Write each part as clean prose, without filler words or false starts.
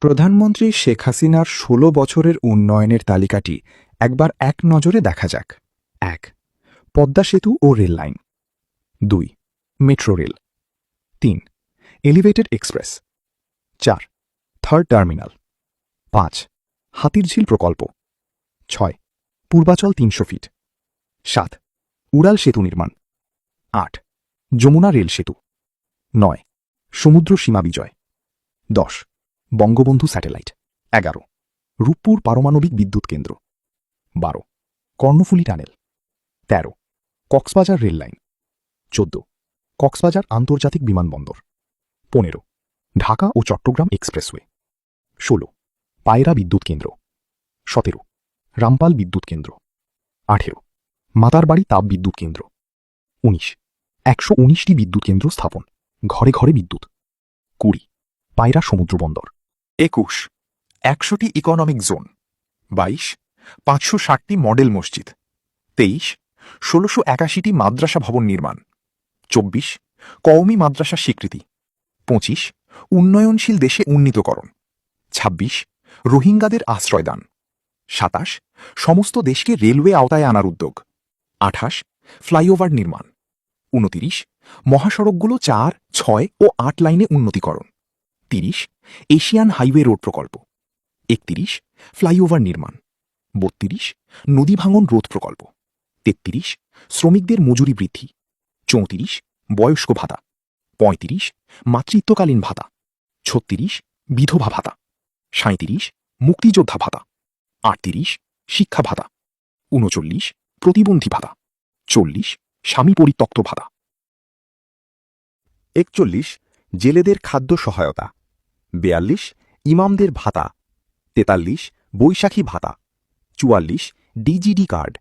প্রধানমন্ত্রী শেখ হাসিনার ১৬ বছরের উন্নয়নের তালিকাটি একবার এক নজরে দেখা যাক। ১. পদ্মা সেতু ও rail line. ২. Metro rail. ৩. Elevated express. ৪. Third terminal. ৫. Hatirjheel প্রকল্প। ৬. পূর্বাচল ৩০০ ফিট। ৭. উড়াল সেতু নির্মাণ। ৮. যমুনা রেল সেতু। ৯. সমুদ্র সীমা বিজয়। ১০. বঙ্গবন্ধু স্যাটেলাইট। ১১. রূপপুর পারমাণবিক বিদ্যুৎ কেন্দ্র। ১২. Karnaphuli tunnel. ১৩. Cox's Bazar rail line. ১৪. Cox's Bazar আন্তর্জাতিক বিমানবন্দর। ১৫. ঢাকা ও চট্টগ্রাম এক্সপ্রেসওয়ে। ১৬. পায়রা বিদ্যুৎ কেন্দ্র। ১৭. রামপাল বিদ্যুৎ কেন্দ্র। ১৮. মাতারবাড়ি তাপ বিদ্যুৎ কেন্দ্র। ১৯. ১১৯টি বিদ্যুৎ কেন্দ্র স্থাপন, ঘরে ঘরে বিদ্যুৎ। ২০. পায়রা সমুদ্র বন্দর। ২১. ১০০টি ইকোনমিক জোন। ২২. ৫৬০টি মডেল মসজিদ। ২৩. ১৬৮১টি মাদ্রাসা ভবন নির্মাণ। ২৪. কওমি মাদ্রাসা স্বীকৃতি। ২৫. উন্নয়নশীল দেশে উন্নীতকরণ। ২৬. রোহিঙ্গাদের আশ্রয়দান। ২৭. সমস্ত দেশকে রেলওয়ে আওতায় আনার উদ্যোগ। ২৮. ফ্লাইওভার নির্মাণ। ২৯. মহাসড়কগুলো ৪, ৬ ও ৮ লাইনে উন্নতিকরণ। ৩০. এশিয়ান হাইওয়ে রোড প্রকল্প। ৩১. ফ্লাইওভার নির্মাণ। ৩২. নদী ভাঙন রোধ প্রকল্প। ৩৩. শ্রমিকদের মজুরি বৃদ্ধি। ৩৪. বয়স্ক ভাতা। ৩৫. মাতৃত্বকালীন ভাতা। ৩৬. বিধবা ভাতা। ৩৭. মুক্তিযোদ্ধা ভাতা। ৩৮. শিক্ষা ভাতা। ৩৯. প্রতিবন্ধী ভাতা। ৪০. স্বামী পরিত্যক্ত ভাতা। ৪১. জেলেদের খাদ্য সহায়তা। ৪২. ইমামদের ভাতা। ৪৩. বৈশাখী ভাতা। ৪৪. DGD card.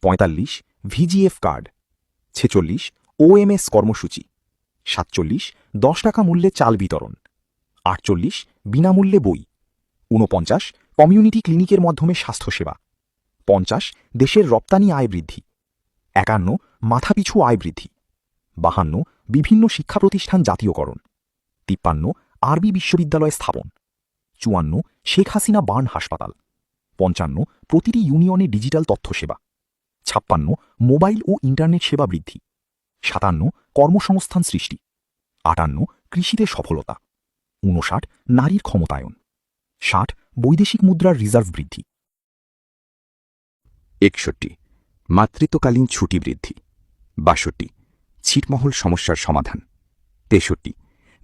৪৫. VGF card. ৪৬. OMS কর্মসূচি। ৪৭. ১০ টাকা মূল্যে চাল বিতরণ। ৪৮. বিনামূল্যে বই। ৪৯. কমিউনিটি ক্লিনিকের মাধ্যমে স্বাস্থ্যসেবা। ৫০. দেশের রপ্তানি আয় বৃদ্ধি। ৫১. মাথাপিছু আয় বৃদ্ধি। ৫২. বিভিন্ন শিক্ষা প্রতিষ্ঠান জাতীয়করণ। ৫৩. আরবি বিশ্ববিদ্যালয় স্থাপন। ৫৪. শেখ হাসিনা বার্ন হাসপাতাল। ৫৫. প্রতিটি ইউনিয়নে ডিজিটাল তথ্য সেবা। ৫৬. মোবাইল ও ইন্টারনেট সেবা বৃদ্ধি। ৫৭. কর্মসংস্থান সৃষ্টি। ৫৮. কৃষিতে সফলতা। ৫৯. নারীর ক্ষমতায়ন। ৬০. বৈদেশিক মুদ্রার রিজার্ভ বৃদ্ধি। ৬১. মাতৃত্বকালীন ছুটি বৃদ্ধি। ৬২. ছিটমহল সমস্যার সমাধান। ৬৩.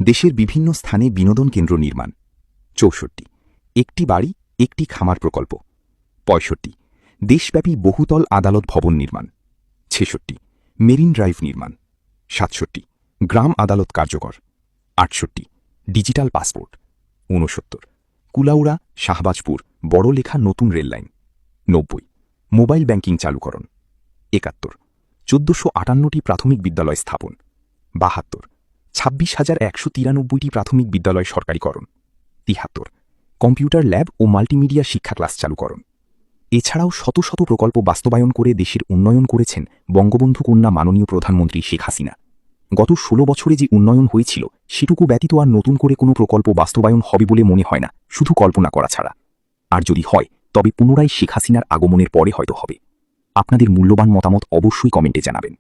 দেশের বিভিন্ন স্থানে বিনোদন কেন্দ্র নির্মাণ। ৬৪. একটি বাড়ি একটি খামার প্রকল্প। ৬৫. দেশব্যাপী বহুতল আদালত ভবন নির্মাণ। ৬৬. মেরিন ড্রাইভ নির্মাণ। ৬৭. গ্রাম আদালত কার্যকর। ৬৮. Digital passport. ৬৯. কুলাউড়া শাহবাজপুর বড়লেখা নতুন রেললাইন। ৯০. মোবাইল ব্যাংকিং চালুকরণ। ৭১. ১৪৫৮টি প্রাথমিক বিদ্যালয় স্থাপন। ৭২. ২৬,১৯৩টি প্রাথমিক বিদ্যালয় সরকারিকরণ। ৭৩. কম্পিউটার ল্যাব ও মাল্টিমিডিয়া শিক্ষা ক্লাস চালুকরণ। এছাড়াও শত শত প্রকল্প বাস্তবায়ন করে দেশের উন্নয়ন করেছেন বঙ্গবন্ধু কন্যা মাননীয় প্রধানমন্ত্রী শেখ হাসিনা। গত ১৬ বছরে যে উন্নয়ন হয়েছিল সেটুকু ব্যতীত আর নতুন করে কোনো প্রকল্প বাস্তবায়ন হবে বলে মনে হয় না, শুধু কল্পনা করা ছাড়া। আর যদি হয় তবে পুনরায় শেখ হাসিনার আগমনের পরে হয়তো হবে। আপনাদের মূল্যবান মতামত অবশ্যই কমেন্টে জানাবেন।